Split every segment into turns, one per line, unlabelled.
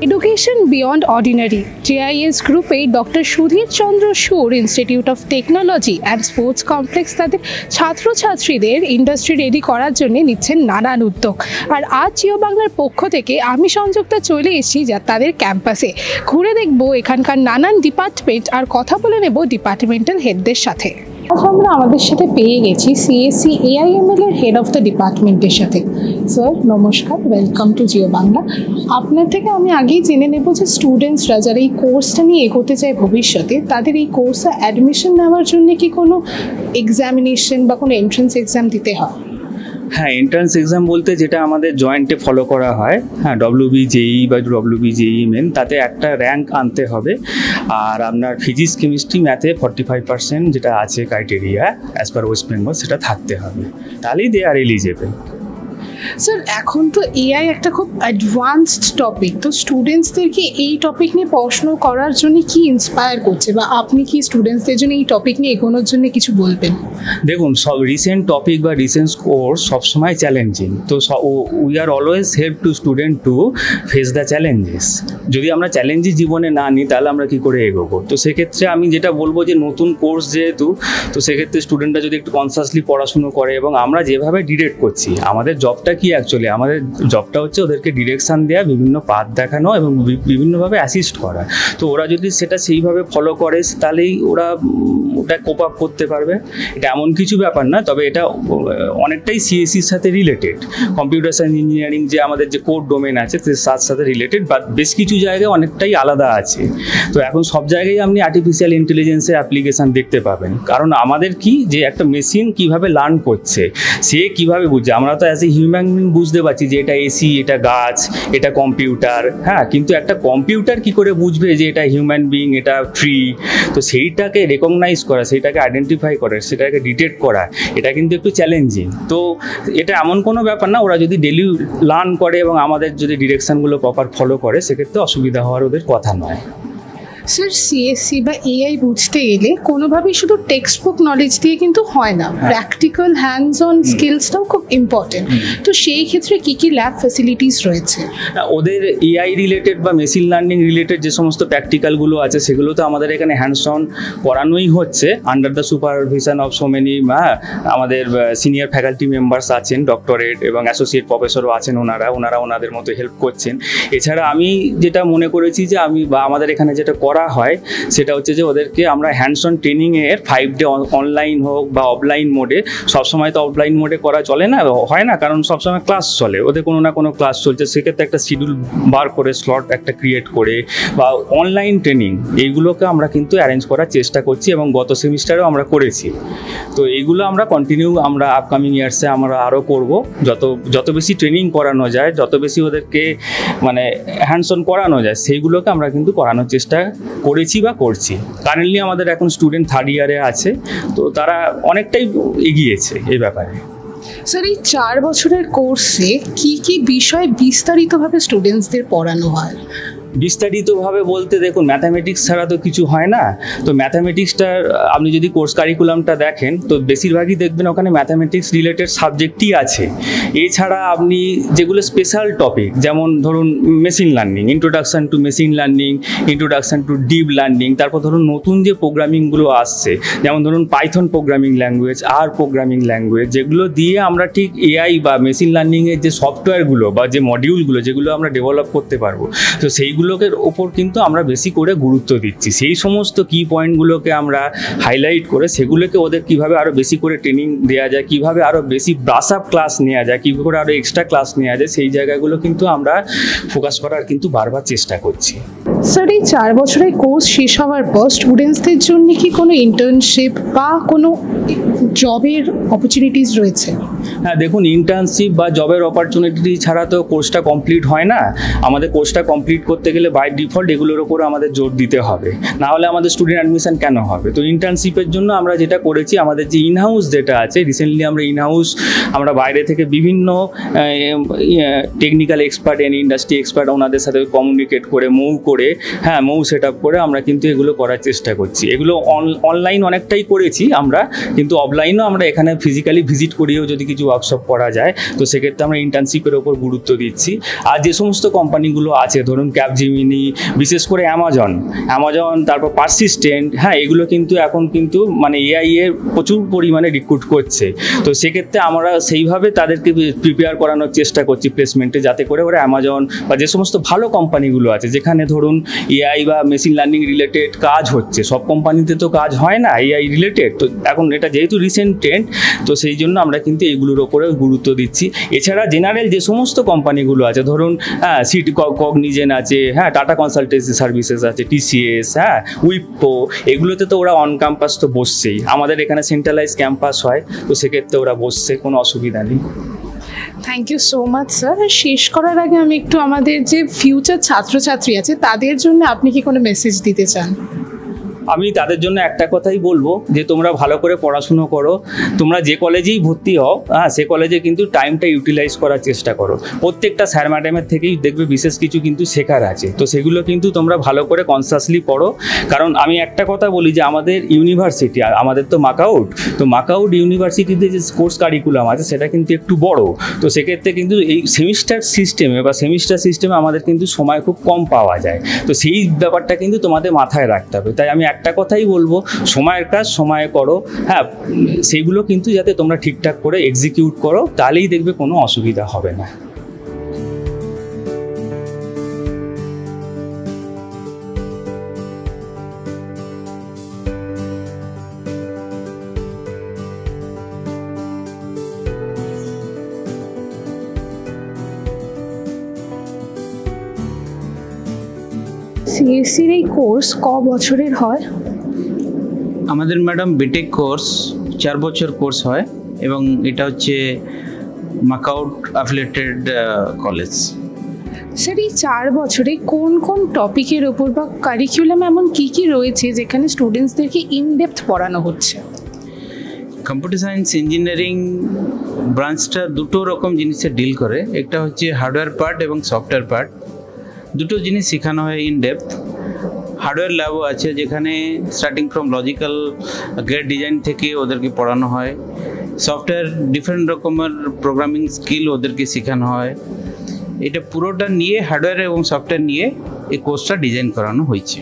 Education beyond ordinary JIS গ্রুপে doctor Sudhir চন্দ্র সুর institute of technology and sports complex তাদের ছাত্রছাত্রীদের ইন্ডাস্ট্রি রেডি করার জন্য নিচ্ছেন নানান উদ্যোগ। আর আজ জিও বাংলার পক্ষ থেকে আমি সংযুক্তা চলে এসেছি যা তাদের ক্যাম্পাসে ঘুরে দেখব এখানকার নানান ডিপার্টমেন্ট আর কথা বলে নেব ডিপার্টমেন্টাল হেডদের সাথে। আজ আমরা আমাদের সাথে পেয়ে গেছি CSE AIML এর হেড অফ দ্য ডিপার্টমেন্টের সাথে। স্যার নমস্কার, ওয়েলকাম টু জিও বাংলা। আপনার থেকে আমি আগেই জেনে নেব যে স্টুডেন্টসরা যারা এই কোর্সটা নিয়ে এগোতে চায় ভবিষ্যতে, তাদের এই কোর্সে অ্যাডমিশন নেওয়ার জন্য কি কোনো এক্সামিনেশন বা কোনো এন্ট্রান্স এক্সাম দিতে হয়?
হ্যাঁ, এন্ট্রান্স এক্সাম বলতে যেটা আমাদের জয়েন্টে ফলো করা হয়, হ্যাঁ, WBJE বা WBJE মেন, তাতে একটা র্যাঙ্ক আনতে হবে। আর আপনার ফিজিক্স কেমিস্ট্রি ম্যাথে 45% যেটা আছে criteria as per West Bengal, সেটা থাকতে হবে, তাহলেই দে আর এলিজেবল।
স্যার এখন তো AI একটা খুব অ্যাডভান্সড টপিক, তো স্টুডেন্টসদেরকে এই টপিক নিয়ে পড়াশোনা করার জন্য কি ইন্সপায়ার করছে, বা আপনি কি স্টুডেন্টসদের জন্য এই টপিক নিয়ে এগোনোর জন্য কিছু বলবেন?
দেখুন, সব রিসেন্ট টপিক বা রিসেন্ট কোর্স সবসময় চ্যালেঞ্জিং, তো we are always help to student to face the challenges. যদি আমরা চ্যালেঞ্জই জীবনে না নিই তাহলে আমরা কী করে এগোবো? তো সেক্ষেত্রে আমি যেটা বলবো যে নতুন কোর্স যেহেতু, তো সেক্ষেত্রে স্টুডেন্টরা যদি একটু কনসাসলি পড়াশুনো করে, এবং আমরা যেভাবে ডিরেক্ট করছি, আমাদের জবটা কি অ্যাকচুয়ালি আমাদের জবটা হচ্ছে ওদেরকে ডিরেকশান দেওয়া, বিভিন্ন পাথ দেখানো এবং বিভিন্নভাবে অ্যাসিস্ট করা। তো ওরা যদি সেটা সেইভাবে ফলো করে তাহলেই ওরা ওটা কোপ আপ করতে পারবে। এটা এমন কিছু ব্যাপার না, তবে এটা অনেকটাই CSEর সাথে রিলেটেড। কম্পিউটার সায়েন্স ইঞ্জিনিয়ারিং যে আমাদের যে কোর ডোমেন আছে তার সাথে রিলেটেড, বাট বেশ কিছু জায়গায় অনেকটাই আলাদা আছে। তো এখন সব জায়গায় আপনি আর্টিফিশিয়াল ইন্টেলিজেন্সের অ্যাপ্লিকেশান দেখতে পাবেন, কারণ আমাদের কি যে একটা মেশিন কিভাবে লার্ন করছে, সে কিভাবে বুঝছে। আমরা তো অ্যাজ এ হিউম্যান বুঝতে পারছি যে এটা AC, এটা গাছ, এটা কম্পিউটার, হ্যাঁ, কিন্তু একটা কম্পিউটার কি করে বুঝবে যে এটা হিউম্যান বিং, এটা ট্রি? তো সেইটাকে রেকগনাইজ করা, সেইটাকে আইডেন্টিফাই করা, সেটাকে ডিটেক্ট করা, এটা কিন্তু একটু চ্যালেঞ্জিং। তো এটা এমন কোনো ব্যাপার না, ওরা যদি ডেলি লার্ন করে এবং আমাদের যদি ডিরেকশানগুলো প্রপার ফলো করে, সেক্ষেত্রে অসুবিধা হওয়ার ওদের কথা নয়।
স্যার CSE বা AI বুঝতে গেলে কোনোভাবেই শুধু টেক্সট বুক নলেজ দিয়ে কিন্তু হয় না, প্র্যাকটিক্যাল হ্যান্ডস অন স্কিলসটাও খুব ইম্পর্টেন্ট। তো সেই ক্ষেত্রে কী কী ল্যাব ফ্যাসিলিটিস রয়েছে?
ওদের AI রিলেটেড বা মেশিন লার্নিং রিলেটেড যে সমস্ত প্র্যাকটিক্যালগুলো আছে, সেগুলো তো আমাদের এখানে হ্যান্ডস অন করানোই হচ্ছে under the supervision of so many আমাদের সিনিয়র ফ্যাকাল্টি মেম্বার্স আছেন, ডক্টরেট এবং অ্যাসোসিয়েট প্রফেসরও আছেন, ওনারা ওনাদের মতো হেল্প করছেন। এছাড়া আমি যেটা মনে করেছি যে আমাদের এখানে যেটা করা হয় সেটা হচ্ছে যে ওদেরকে আমরা হ্যান্ডস অন ট্রেনিংয়ের 5 ডে অনলাইন হোক বা অফলাইন মোডে, সবসময় তো অফলাইন মোডে করা চলে না, হয় না, কারণ সবসময় ক্লাস চলে, ওদের কোনো না কোনো ক্লাস চলছে, সেক্ষেত্রে একটা শিডিউল বার করে স্লট একটা ক্রিয়েট করে বা অনলাইন ট্রেনিং, এইগুলোকে আমরা কিন্তু অ্যারেঞ্জ করার চেষ্টা করছি এবং গত সেমিস্টারেও আমরা করেছি। তো এইগুলো আমরা কন্টিনিউ আমরা আপকামিং ইয়ার্সে আমরা আরও করব। যত বেশি ট্রেনিং করানো যায়, যত বেশি ওদেরকে মানে হ্যান্ডস অন করানো যায়, সেইগুলোকে আমরা কিন্তু করানোর চেষ্টা করেছি বা করছি। কারেন্টলি আমাদের এখন স্টুডেন্ট 3rd ইয়ারে আছে, তো তারা অনেকটাই এগিয়েছে এই ব্যাপারে।
স্যার এই 4 বছরের কোর্সে কি কি বিষয় বিস্তারিতভাবে স্টুডেন্টসদের পড়ানো হয়?
বিস্তারিতভাবে বলতে দেখুন, ম্যাথামেটিক্স ছাড়া তো কিছু হয় না। তো ম্যাথামেটিক্সটার আপনি যদি কোর্স কারিকুলামটা দেখেন, তো বেশিরভাগই দেখবেন ওখানে ম্যাথামেটিক্স রিলেটেড সাবজেক্টই আছে। এছাড়া আপনি যেগুলো স্পেশাল টপিক, যেমন ধরুন machine learning, introduction to machine learning, introduction to deep learning, তারপর ধরুন নতুন যে প্রোগ্রামিংগুলো আসছে, যেমন ধরুন পাইথন প্রোগ্রামিং ল্যাঙ্গুয়েজ, আর প্রোগ্রামিং ল্যাঙ্গুয়েজ, যেগুলো দিয়ে আমরা ঠিক AI বা মেশিন লার্নিংয়ের যে সফটওয়্যারগুলো বা যে মডিউলগুলো যেগুলো আমরা ডেভেলপ করতে পারবো, তো সেইগুলোর ওপর কিন্তু আমরা বেশি করে গুরুত্ব দিচ্ছি। সেই সমস্ত কি পয়েন্টগুলোকে আমরা হাইলাইট করে সেগুলোকে ওদের কীভাবে আরও বেশি করে ট্রেনিং দেওয়া যায়, কীভাবে আরও বেশি ব্রাশ আপ ক্লাস নেওয়া যায়, কী করে আরও এক্সট্রা ক্লাস নেওয়া যায়, সেই জায়গাগুলো কিন্তু আমরা ফোকাস করার কিন্তু বারবার চেষ্টা করছি।
স্যার এই 4 বছরের কোর্স শেষ হওয়ার পর স্টুডেন্টসদের জন্য কি কোনো ইন্টার্নশিপ বা কোনো জবের অপরচুনিটিস রয়েছে?
হ্যাঁ, দেখুন, ইন্টার্নশিপ বা জবের অপরচুনিটি ছাড়া তো কোর্সটা কমপ্লিট হয় না। আমাদের কোর্সটা কমপ্লিট করতে গেলে বাই ডিফল্ট এগুলোর উপর আমাদের জোর দিতে হবে, না হলে আমাদের স্টুডেন্ট অ্যাডমিশন কেন হবে? তো ইন্টার্নশিপের জন্য আমরা যেটা করেছি, আমাদের যে ইনহাউস যেটা আছে, রিসেন্টলি আমরা ইনহাউস আমরা বাইরে থেকে বিভিন্ন টেকনিক্যাল এক্সপার্ট, ইন্ডাস্ট্রি এক্সপার্ট, ওনাদের সাথে কমিউনিকেট করে মৌ সেট আপ করে আমরা কিন্তু এগুলো করার চেষ্টা করছি। এগুলো অনলাইন অনেকটাই করেছি আমরা, কিন্তু অফলাইনও আমরা এখানে ফিজিক্যালি ভিজিট করিয়েও যদি কিছু ওয়ার্কশপ করা যায়, তো সেক্ষেত্রে আমরা ইন্টার্নশিপের ওপর গুরুত্ব দিচ্ছি। আর যে সমস্ত কোম্পানিগুলো আছে, ধরুন ক্যাপজেমিনি, বিশেষ করে অ্যামাজন, তারপর পারসিস্টেন্ট, হ্যাঁ, এগুলো কিন্তু এখন কিন্তু মানে এআই এর প্রচুর পরিমাণে রিক্রুট করছে। তো সেক্ষেত্রে আমরা সেইভাবে তাদেরকে প্রিপেয়ার করানোর চেষ্টা করছি প্লেসমেন্টে, যাতে করে ওরা অ্যামাজন বা যে সমস্ত ভালো কোম্পানিগুলো আছে যেখানে ধরুন এআই বা মেশিন লার্নিং রিলেটেড কাজ হচ্ছে, সব কোম্পানিতে তো কাজ হয় না এআই রিলেটেড, তো এখন এটা যেহেতু রিসেন্ট ট্রেন্ড, তো সেই জন্য আমরা কিন্তু এইগুলোর ওপরে গুরুত্ব দিচ্ছি। এছাড়া জেনারেল যে সমস্ত কোম্পানিগুলো আছে, ধরুন সিটি কগনিজেন্ট আছে, হ্যাঁ, টাটা কনসালটেন্সি সার্ভিসেস আছে, টিসিএস, হ্যাঁ, উইপ্রো, এগুলোতে তো ওরা অন ক্যাম্পাস তো বসছেই। আমাদের এখানে সেন্ট্রালাইজ ক্যাম্পাস হয়, তো সেক্ষেত্রে ওরা বসছে, কোনো অসুবিধা নেই।
Thank you so much sir. শেষ করার আগে আমি একটু আমাদের যে ফিউচার ছাত্রছাত্রী আছে তাদের জন্য আপনি কি কোনো মেসেজ দিতে চান?
আমি তাদের জন্য একটা কথাই বলবো যে তোমরা ভালো করে পড়াশুনো করো, তোমরা যে কলেজেই ভর্তি হও, হ্যাঁ, সে কলেজে কিন্তু টাইমটা ইউটিলাইজ করার চেষ্টা করো। প্রত্যেকটা স্যার ম্যাডামের থেকেই দেখবে বিশেষ কিছু কিন্তু শেখার আছে, তো সেগুলো কিন্তু তোমরা ভালো করে কনসাসলি পড়ো। কারণ আমি একটা কথা বলি যে আমাদের ইউনিভার্সিটি, আমাদের তো মাকাউট, তো মাকাউট ইউনিভার্সিটিতে যে কোর্স কারিকুলাম আছে সেটা কিন্তু একটু বড়, তো সেক্ষেত্রে কিন্তু এই সেমিস্টার সিস্টেমে আমাদের কিন্তু সময় খুব কম পাওয়া যায়, তো সেই ব্যাপারটা কিন্তু তোমাদের মাথায় রাখতে হবে। তাই আমি একটা কথাই বলবো, সময়ের কাজ সময়ে করো, হ্যাঁ, সেইগুলো কিন্তু যাতে তোমরা ঠিকঠাক করে এক্সিকিউট করো, তাহলেই দেখবে কোনো অসুবিধা হবে না।
সিএসসির এই কোর্স ক বছরের হয়?
আমাদের ম্যাডাম বিটেক কোর্স 4 বছর কোর্স হয় এবং এটা হচ্ছে মাকাউট অ্যাফিলিয়েটেড কলেজ।
স্যার, এই 4 বছরে কোন কোন টপিকের ওপর বা কারিকুলাম এমন কি কি রয়েছে যেখানে স্টুডেন্টসদেরকে ইনডেপথ পড়ানো হচ্ছে?
কম্পিউটার সায়েন্স ইঞ্জিনিয়ারিং ব্রাঞ্চটা দুটো রকম জিনিসে ডিল করে, একটা হচ্ছে হার্ডওয়্যার পার্ট এবং সফটওয়্যার পার্ট, দুটো জিনিস শেখানো হয় ইন ডেপথ। হার্ডওয়্যার ল্যাবও আছে যেখানে starting from logical gate design থেকে ওদেরকে পড়ানো হয়, সফটওয়্যার ডিফারেন্ট রকমের প্রোগ্রামিং স্কিল ওদেরকে শেখানো হয়। এটা পুরোটা নিয়ে হার্ডওয়্যার এবং সফটওয়্যার নিয়ে এই কোর্সটা ডিজাইন করানো হয়েছে।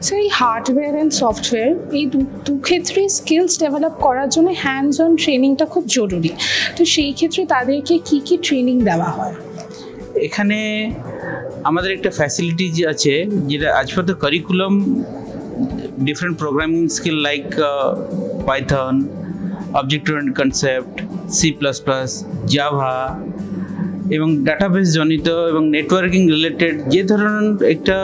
স্যার, এই হার্ডওয়্যার অ্যান্ড সফটওয়্যার এই দু ক্ষেত্রে স্কিলস ডেভেলপ করার জন্য হ্যান্ডস অন ট্রেনিংটা খুব জরুরি, তো সেই ক্ষেত্রে তাদেরকে কি কি ট্রেনিং দেওয়া হয়?
এখানে আমাদের একটা ফ্যাসিলিটি আছে যেটা as per the curriculum different programming skill like Python, object oriented concept, C plus plus, Java এবং ডাটাবেস জনিত এবং নেটওয়ার্কিং রিলেটেড যে ধরনের একটা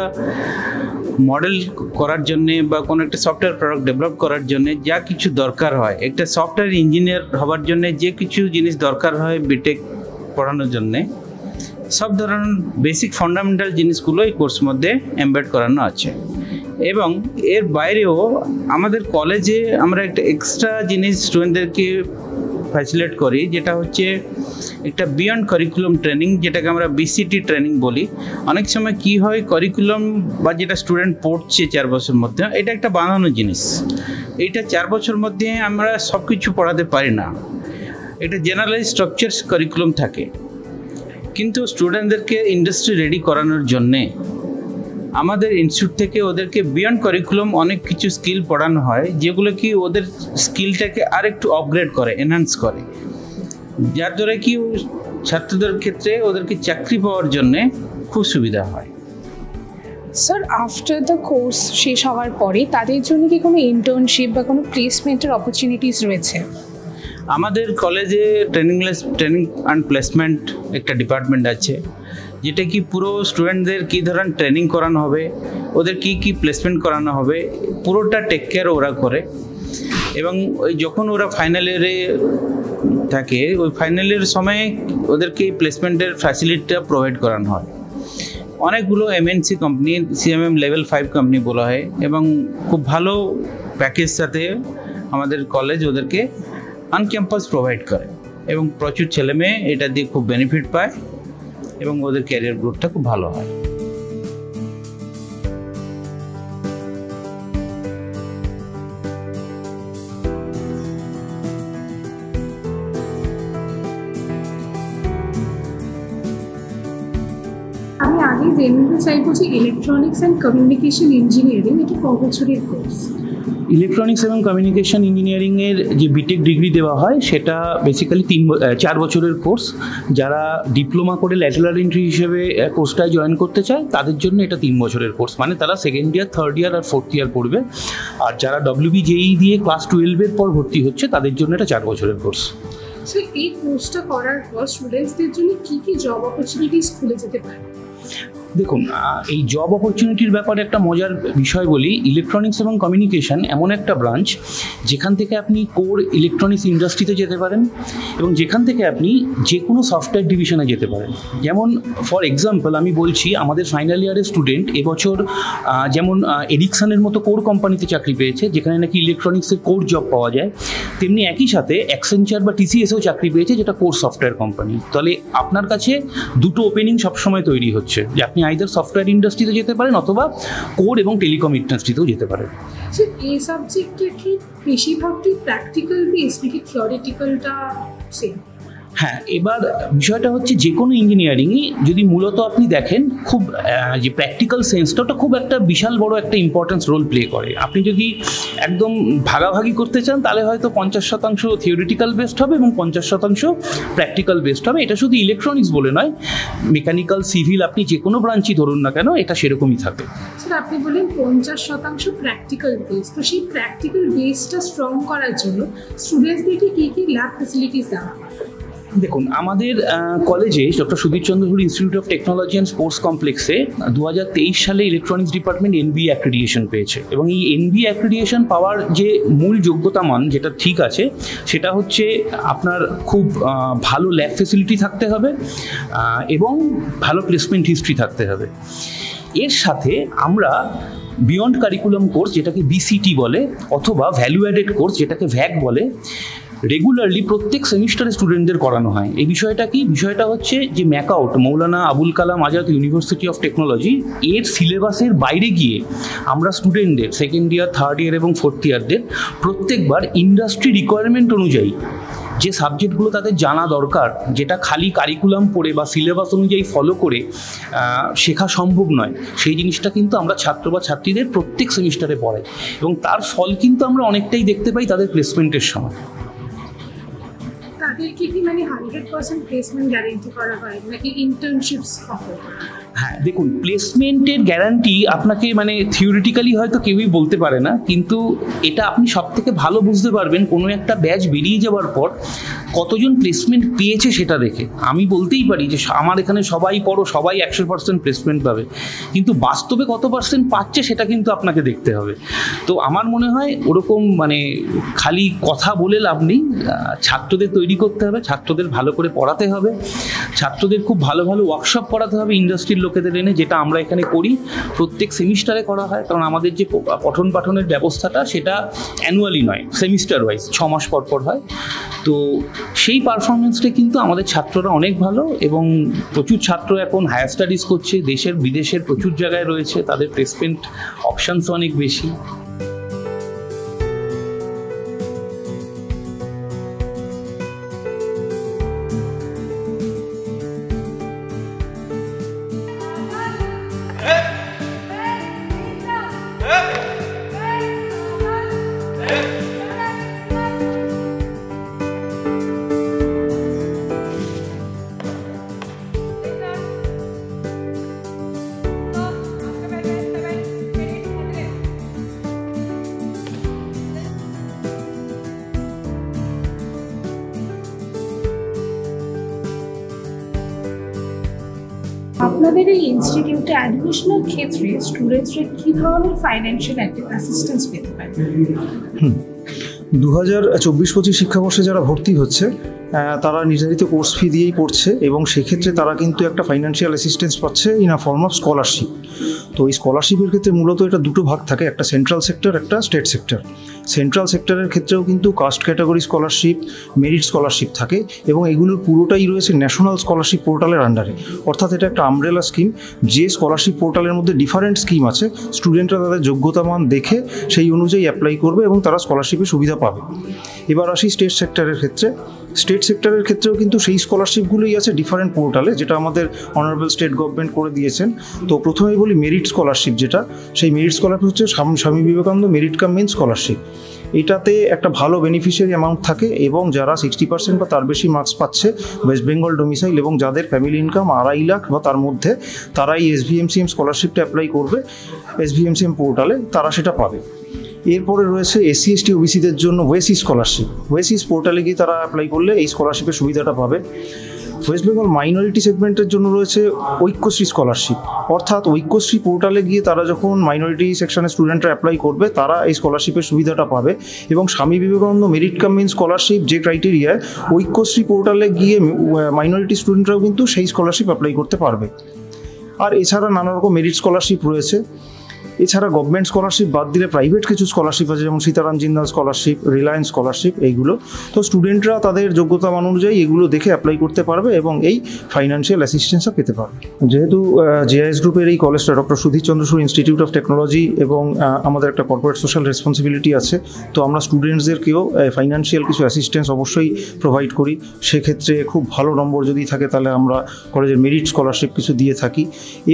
মডেল করার জন্যে বা কোনো একটা সফটওয়্যার প্রোডাক্ট ডেভেলপ করার জন্যে যা কিছু দরকার হয়, একটা সফটওয়্যার ইঞ্জিনিয়ার হওয়ার জন্যে যে কিছু জিনিস দরকার হয় বিটেক পড়ানোর জন্যে, সব ধরনের বেসিক ফান্ডামেন্টাল জিনিসগুলো এই কোর্স মধ্যে এমবেড করানো আছে। এবং এর বাইরেও আমাদের কলেজে আমরা একটা এক্সট্রা জিনিস স্টুডেন্টদেরকে ফ্যাসিলিটেট করি, যেটা হচ্ছে একটা বিয়ন্ড কারিকুলাম ট্রেনিং, যেটাকে আমরা বিসিটি ট্রেনিং বলি। অনেক সময় কি হয়, কারিকুলাম বা যেটা স্টুডেন্ট পড়ছে 4 বছরের মধ্যে, এটা একটা বানানো জিনিস, এইটা 4 বছর মধ্যে আমরা সব কিছু পড়াতে পারি না, এটা জেনারেলাইজ স্ট্রাকচার কারিকুলাম থাকে। কিন্তু স্টুডেন্টদেরকে ইন্ডাস্ট্রি রেডি করানোর জন্যে আমাদের ইনস্টিটিউট থেকে ওদেরকে বিয়ন্ড কারিকুলাম অনেক কিছু স্কিল পড়ানো হয়, যেগুলো কি ওদের স্কিলটাকে আর একটু আপগ্রেড করে, এনহ্যান্স করে, যার দ্বারা কি ছাত্রদের ক্ষেত্রে ওদেরকে চাকরি পাওয়ার জন্যে খুব সুবিধা হয়।
স্যার, আফটার দ্য কোর্স শেষ হওয়ার পরে তাদের জন্য কি কোনো ইন্টার্নশিপ বা কোনো প্লেসমেন্টের অপরচুনিটিস রয়েছে?
আমাদের কলেজে ট্রেনিং অ্যান্ড প্লেসমেন্ট একটা ডিপার্টমেন্ট আছে, যেটা কি পুরো স্টুডেন্টদের কী ধরনের ট্রেনিং করানো হবে, ওদের কি কি প্লেসমেন্ট করানো হবে, পুরোটা টেক কেয়ার ওরা করে। এবং ওই যখন ওরা ফাইনাল ইয়ারে থাকে, ওই ফাইনাল ইয়ারের সময় ওদেরকে প্লেসমেন্টের ফ্যাসিলিটিটা প্রোভাইড করানো হয়। অনেকগুলো MNC company, CMM level 5 company বলা হয়, এবং খুব ভালো প্যাকেজ সাথে আমাদের কলেজ ওদেরকে অন ক্যাম্পাস প্রোভাইড করে, এবং প্রচুর ছেলেমেয়ে এটা দিয়ে খুব বেনিফিট পায় এবং ওদের ক্যারিয়ার গ্রোথটা খুব ভালো হয়।
আমি আগে জেনে চাইবো যে ইলেকট্রনিক্স অ্যান্ড কমিউনিকেশন ইঞ্জিনিয়ারিং এটি ক বছরের কোর্স?
ইলেকট্রনিক্স এবং কমিউনিকেশন ইঞ্জিনিয়ারিংয়ের যে বিটেক ডিগ্রি দেওয়া হয় সেটা বেসিক্যালি 4 বছরের কোর্স। যারা ডিপ্লোমা করে ল্যাটারাল এন্ট্রি হিসেবে কোর্সটায় জয়েন করতে চায় তাদের জন্য এটা 3 বছরের কোর্স, মানে তারা সেকেন্ড ইয়ার, থার্ড ইয়ার আর ফোর্থ ইয়ার পড়বে। আর যারা WBJEE দিয়ে ক্লাস 12-এর পর ভর্তি হচ্ছে তাদের জন্য এটা 4 বছরের কোর্স।
স্যার, এই কোর্সটা করার পর স্টুডেন্টসদের জন্য কী কী জব অপরচুনিটিস খুলে যেতে পারে?
দেখুন, এই জব অপরচুনিটির ব্যাপারে একটা মজার বিষয় বলি। ইলেকট্রনিক্স এবং কমিউনিকেশন এমন একটা ব্রাঞ্চ যেখান থেকে আপনি কোর ইলেকট্রনিক্স ইন্ডাস্ট্রিতে যেতে পারেন এবং যেখান থেকে আপনি যে কোনো সফটওয়্যার ডিভিশনে যেতে পারেন। যেমন ফর এক্সাম্পল আমি বলছি, আমাদের ফাইনাল ইয়ারের স্টুডেন্ট এবছর যেমন এডিকসনের মতো কোর কোম্পানিতে চাকরি পেয়েছে যেখানে নাকি ইলেকট্রনিক্সের কোর জব পাওয়া যায়, তেমনি একই সাথে অ্যাক্সেঞ্চার বা TCSও চাকরি পেয়েছে যেটা কোর সফটওয়্যার কোম্পানি। তাহলে আপনার কাছে দুটো ওপেনিং সবসময় তৈরি হচ্ছে যে আপনি আইদার সফটওয়্যার ইন্ডাস্ট্রিতে যেতে পারেন অথবা কোর এবং টেলিকম ইন্ডাস্ট্রিতেও যেতে পারেন।
স্যার, এই সাবজেক্টে কি বেশিরভাগটি প্র্যাকটিক্যাল বেস নাকি থিওরিটিক্যালটা সেম?
হ্যাঁ, এবার বিষয়টা হচ্ছে যে কোনো ইঞ্জিনিয়ারিংই যদি মূলত আপনি দেখেন খুব যে প্র্যাকটিক্যাল সেন্সটা ওটা খুব একটা বিশাল বড় একটা ইম্পর্টেন্স রোল প্লে করে। আপনি যদি একদম ভাগাভাগি করতে চান তাহলে হয়তো 50% থিওরিটিক্যাল বেসড হবে এবং 50% প্র্যাকটিক্যাল বেসড হবে। এটা শুধু ইলেকট্রনিক্স বলে নয়, মেকানিক্যাল, সিভিল, আপনি যে কোনো ব্রাঞ্চই ধরুন না কেন এটা সেরকমই থাকে।
স্যার, আপনি বলেন 50% প্র্যাকটিক্যাল বেস, তো সেই প্র্যাকটিক্যাল বেসটা স্ট্রং করার জন্য স্টুডেন্টসদেরকে কী কী ল্যাব ফেসিলিটিস দেওয়া হয়?
দেখুন, আমাদের কলেজে ডক্টর সুধীর চন্দ্র সুর institute of technology and sports কমপ্লেক্সে 2023 সালে ইলেকট্রনিক্স ডিপার্টমেন্ট NBE অ্যাক্রিডিয়েশন পেয়েছে এবং এই NBE অ্যাক্রিডিয়েশন পাওয়ার যে মূল যোগ্যতা মান যেটা ঠিক আছে সেটা হচ্ছে আপনার খুব ভালো ল্যাব ফেসিলিটি থাকতে হবে এবং ভালো প্লেসমেন্ট হিস্ট্রি থাকতে হবে। এর সাথে আমরা বিয়ন্ড কারিকুলাম কোর্স যেটাকে BCT বলে অথবা ভ্যালু অ্যাডেড কোর্স যেটাকে VAC বলে রেগুলারলি প্রত্যেক সেমিস্টারে স্টুডেন্টদের করানো হয়। এই বিষয়টা কি? বিষয়টা হচ্ছে যে MAKAUT Maulana Abul Kalam Azad university of technology এর সিলেবাসের বাইরে গিয়ে আমরা স্টুডেন্টদের সেকেন্ড ইয়ার, থার্ড ইয়ার এবং ফোর্থ ইয়ারদের প্রত্যেকবার ইন্ডাস্ট্রি রিকোয়ারমেন্ট অনুযায়ী যে সাবজেক্টগুলো তাদের জানা দরকার, যেটা খালি কারিকুলাম পড়ে বা সিলেবাস অনুযায়ী ফলো করে শেখা সম্ভব নয়, সেই জিনিসটা কিন্তু আমরা ছাত্র বা ছাত্রীদের প্রত্যেক সেমিস্টারে পড়াই এবং তার ফল কিন্তু আমরা অনেকটাই দেখতে পাই তাদের প্লেসমেন্টের সময়।
তাদেরকে কি মানে 100% প্লেসমেন্ট গ্যারান্টি করা হয় নাকি ইন্টার্নশিপস অফার?
হ্যাঁ, দেখুন, প্লেসমেন্টের গ্যারান্টি আপনাকে মানে থিওরিটিক্যালি হয়তো কেউই বলতে পারে না, কিন্তু এটা আপনি সব থেকে ভালো বুঝতে পারবেন কোনো একটা ব্যাচ বেরিয়ে যাওয়ার পর কতজন প্লেসমেন্ট পেয়েছে সেটা দেখে। আমি বলতেই পারি যে আমার এখানে সবাই পড়ো, সবাই 100% প্লেসমেন্ট পাবে, কিন্তু বাস্তবে কত পার্সেন্ট পাচ্ছে সেটা কিন্তু আপনাকে দেখতে হবে। তো আমার মনে হয় ওরকম মানে খালি কথা বলে লাভ নেই, ছাত্রদের তৈরি করতে হবে, ছাত্রদের ভালো করে পড়াতে হবে, ছাত্রদের খুব ভালো ভালো ওয়ার্কশপ করাতে হবে ইন্ডাস্ট্রির লোকেদের এনে, যেটা আমরা এখানে করি, প্রত্যেক সেমিস্টারে করা হয়। কারণ আমাদের যে পঠন পাঠনের ব্যবস্থাটা সেটা অ্যানুয়ালি নয়, সেমিস্টার ওয়াইজ 6 মাস পর পর হয়। তো সেই পারফরমেন্সটা কিন্তু আমাদের ছাত্ররা অনেক ভালো এবং প্রচুর ছাত্র এখন হায়ার স্টাডিজ করছে, দেশের বিদেশের প্রচুর জায়গায় রয়েছে, তাদের প্লেসমেন্ট অপশানস অনেক বেশি।
আপনাদের এই ইনস্টিটিউটে অ্যাডমিশনের ক্ষেত্রে স্টুডেন্টসরা কী ধরনের ফাইন্যান্সিয়াল অ্যাসিস্ট্যান্স পেতে পারে?
2024-25 শিক্ষাবর্ষে যারা ভর্তি হচ্ছে তারা নির্ধারিত কোর্স ফি দিয়েই পড়ছে এবং সেক্ষেত্রে তারা কিন্তু একটা ফাইন্যান্সিয়াল অ্যাসিস্ট্যান্স পাচ্ছে in a form of scholarship. তো এই স্কলারশিপের ক্ষেত্রে মূলত এটা দুটো ভাগ থাকে, একটা সেন্ট্রাল সেক্টর, একটা স্টেট সেক্টর। সেন্ট্রাল সেক্টরের ক্ষেত্রেও কিন্তু caste category scholarship, merit scholarship থাকে এবং এগুলোর পুরোটাই রয়েছে ন্যাশনাল স্কলারশিপ পোর্টালের আন্ডারে। অর্থাৎ এটা একটা আমব্রেলা স্কিম, যে স্কলারশিপ পোর্টালের মধ্যে ডিফারেন্ট স্কিম আছে, স্টুডেন্টরা তাদের যোগ্যতা মান দেখে সেই অনুযায়ী অ্যাপ্লাই করবে এবং তারা স্কলারশিপের সুবিধা পাবে। এবার আসি স্টেট সেক্টরের ক্ষেত্রে। স্টেট সেক্টরের ক্ষেত্রেও কিন্তু সেই স্কলারশিপগুলোই আছে ডিফারেন্ট পোর্টালে, যেটা আমাদের অনারেবল স্টেট গভর্নমেন্ট করে দিয়েছেন। তো প্রথমেই বলি মেরিট স্কলারশিপ, যেটা সেই মেরিট স্কলারশিপ হচ্ছে Swami Vivekananda merit cum means scholarship. এটাতে একটা ভালো বেনিফিশিয়ারি অ্যামাউন্ট থাকে এবং যারা 60% বা তার বেশি মার্কস পাচ্ছে ওয়েস্ট বেঙ্গল ডোমিসাইল এবং যাদের ফ্যামিলি ইনকাম 2.5 লাখ বা তার মধ্যে, তারাই SVMCM স্কলারশিপটা অ্যাপ্লাই করবে SVMCM পোর্টালে, তারা সেটা পাবে। এরপরে রয়েছে SC ST OBCদের জন্য ওয়েসি স্কলারশিপ। ওয়েসিস পোর্টালে গিয়ে তারা অ্যাপ্লাই করলে এই স্কলারশিপের সুবিধাটা পাবে। ওয়েস্ট বেঙ্গল মাইনরিটি সেগমেন্টের জন্য রয়েছে ঐক্যশ্রী স্কলারশিপ, অর্থাৎ ঐক্যশ্রী পোর্টালে গিয়ে তারা যখন মাইনরিটি সেকশনের স্টুডেন্টরা অ্যাপ্লাই করবে তারা এই স্কলারশিপের সুবিধাটা পাবে। এবং Swami Vivekananda merit cum means scholarship যে ক্রাইটেরিয়ায়, ঐক্যশ্রী পোর্টালে গিয়ে মাইনরিটি স্টুডেন্টরাও কিন্তু সেই স্কলারশিপ অ্যাপ্লাই করতে পারবে। আর এছাড়া নানা রকম মেরিট স্কলারশিপ রয়েছে। এছাড়া গভর্নমেন্ট স্কলারশিপ বাদ দিলে প্রাইভেট কিছু স্কলারশিপ আছে, যেমন সীতারাম জিন্দাল স্কলারশিপ, রিলায়েন্স স্কলারশিপ, এইগুলো। তো স্টুডেন্টরা তাদের যোগ্যতা মান অনুযায়ী এগুলো দেখে অ্যাপ্লাই করতে পারবে এবং এই ফাইন্যান্সিয়াল অ্যাসিস্ট্যান্সও পেতে পারবে। যেহেতু JIS গ্রুপের এই কলেজটা doctor Sudhir Chandra Sur institute of technology এবং আমাদের একটা কর্পোরেট সোশ্যাল রেসপন্সিবিলিটি আছে, তো আমরা স্টুডেন্টসদেরকেও ফাইন্যান্সিয়াল কিছু অ্যাসিস্ট্যান্স অবশ্যই প্রোভাইড করি। সেক্ষেত্রে খুব ভালো নম্বর যদি থাকে তাহলে আমরা কলেজের মেরিট স্কলারশিপ কিছু দিয়ে থাকি।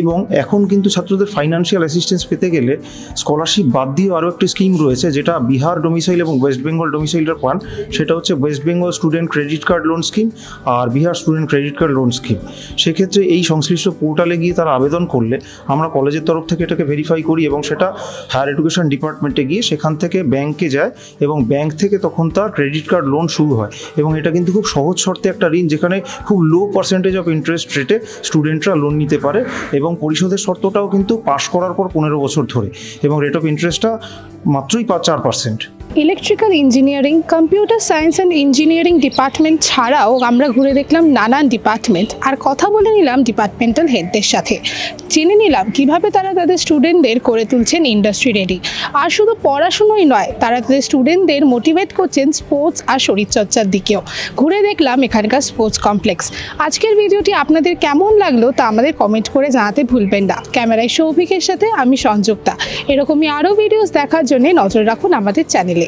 এবং এখন কিন্তু ছাত্রদের ফাইন্যান্সিয়াল অ্যাসিস্ট্যান্স পেতে গেলে স্কলারশিপ বাদ দিয়েও আরও একটি স্কিম রয়েছে, যেটা বিহার ডোমিসাইল এবং ওয়েস্ট বেঙ্গল ডোমিসাইলের পান। সেটা হচ্ছে West Bengal student credit card loan scheme আর Bihar student credit card loan scheme. সেক্ষেত্রে এই সংশ্লিষ্ট পোর্টালে গিয়ে তারা আবেদন করলে আমরা কলেজের তরফ থেকে এটাকে ভেরিফাই করি এবং সেটা হায়ার এডুকেশন ডিপার্টমেন্টে গিয়ে সেখান থেকে ব্যাংকে যায় এবং ব্যাংক থেকে তখন তার ক্রেডিট কার্ড লোন শুরু হয়। এবং এটা কিন্তু খুব সহজ শর্তে একটা ঋণ, যেখানে খুব লো পার্সেন্টেজ অফ ইন্টারেস্ট রেটে স্টুডেন্টরা লোন নিতে পারে এবং পরিশোধের শর্তটাও কিন্তু পাস করার পর 15 বছর ধরে, এবং রেট অফ ইন্টারেস্টটা মাত্রই 4%।
Electrical engineering, computer science and engineering department ছাড়াও আমরা ঘুরে দেখলাম নানান ডিপার্টমেন্ট, আর কথা বলে নিলাম ডিপার্টমেন্টাল হেডদের সাথে, জেনে নিলাম কিভাবে তারা তাদের স্টুডেন্টদের করে তুলছেন ইন্ডাস্ট্রি রেডি। আর শুধু পড়াশুনোই নয়, তারা তাদের স্টুডেন্টদের মোটিভেট করছেন স্পোর্টস আর শরীরচর্চার দিকেও। ঘুরে দেখলাম এখানকার স্পোর্টস কমপ্লেক্স। আজকের ভিডিওটি আপনাদের কেমন লাগলো তা আমাদের কমেন্ট করে জানাতে ভুলবেন না। ক্যামেরায় সৌভিকের সাথে আমি সংযুক্তা। এরকমই আরও ভিডিওস দেখার জন্য নজর রাখুন আমাদের চ্যানেলে।